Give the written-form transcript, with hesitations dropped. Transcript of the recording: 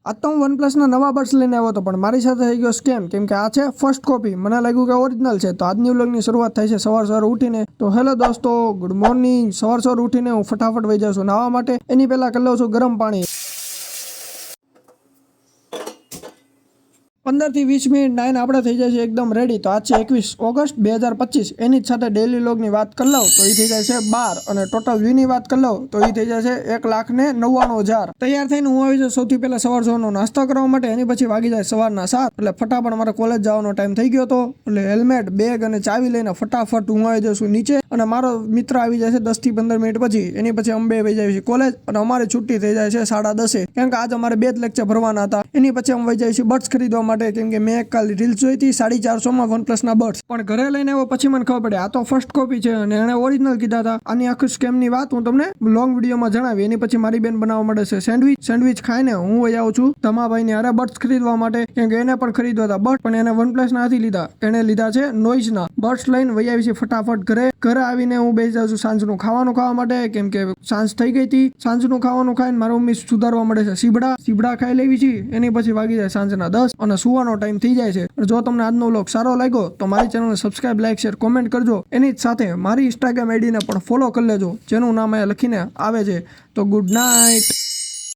આજ તો હું વનપ્લસના નવા બડ્સ લઈને આવ્યો હતો, પણ મારી સાથે થઈ ગયો સ્કેમ. કેમ કે આ છે ફર્સ્ટ કોપી. મને લાગ્યું કે ઓરિજિનલ છે. તો આજની વ્લોગની શરૂઆત થાય છે સવાર ઉઠીને. તો હેલો દોસ્તો, ગુડ મોર્નિંગ. સવાર ઉઠીને હું ફટાફટ વહી જાઉં છું નાહવા માટે. એની પહેલા કરી લઉં છું ગરમ પાણી. 15 થી 20 મિનિટ નાઈને આપણે થઈ જાય છે એકદમ રેડી. તો આજ છે 21 ઓગસ્ટ 2025. એની જ સાથે ડેલી લોગની વાત કરી લઉં તો એ થઈ જાય છે 12, અને ટોટલ વ્યૂની વાત કરી લઉં તો એ થઈ જાય છે 1,99,000. તૈયાર થઈને હું આવી જાઉં સૌથી પહેલા સવારનો નાસ્તો કરવા માટે. એની પછી વાગી જાય સવારના 7, એટલે ફટાફટ મારે કોલેજ જવાનો ટાઈમ થઈ ગયો હતો. એટલે હેલ્મેટ, બેગ અને ચાવી લઈને ફટાફટ હું આવી જાઉં છું નીચે. અને મારો મિત્ર આવી જાય છે 10 થી 15 મિનિટ પછી. એની પછી અમે બે વહી જાય છે કોલેજ, અને અમારી છુટ્ટી થઈ જાય છે 10:30. કેમ કે આજે અમારે 2 જ લેક્ચર ભરવાના હતા. એની પછી અમે વહી જાય છે બડ્સ ખરીદવા માટે. કેમ કે મેં કાલ રીલ્સ જોઈ હતી 450 માં વનપ્લસના બડ્સ. પણ ઘરે લઈને આવ્યો પછી મને ખબર પડી આ તો ફર્સ્ટ કોપી છે, અને એણે ઓરિજિનલ કીધા હતા. આની આખી સ્કેમની વાત હું તમને લોંગ વિડીયોમાં જણાવી. એની પછી મારી બેન બનાવવા મળે છે સેન્ડવિચ ખાઈને હું વહી આવું છું ધમાભાઈની હારે બડ્સ ખરીદવા માટે. કેમ કે એને પણ ખરીદવા હતા બડ્સ, પણ એને વનપ્લસના નથી લીધા. એને લીધા છે નોઇઝના બડ્સ. લઈને વહી આવી છે ફટાફટ ઘરે આવીને હું બેસી જાઉં છું સાંજનું ખાવાનું ખાવા માટે. કેમ કે સાંજ થઈ ગઈ હતી. સાંજનું ખાવાનું ખાઈને મારી મમ્મી સુધારવા મળે છે સીબડા ખાઈ લેવી છે. એની પછી વાગી જાય સાંજના 10, અને સુવાનો ટાઈમ થઈ જાય છે. જો તમને આજનો વ્લોગ સારો લાગ્યો તો મારી ચેનલને સબસ્ક્રાઇબ, લાઈક, શેર, કોમેન્ટ કરજો. એની જ સાથે મારી ઇન્સ્ટાગ્રામ આઈડીને પણ ફોલો કરી લેજો, જેનું નામ અહીંયા લખીને આવે છે. તો ગુડ નાઇટ.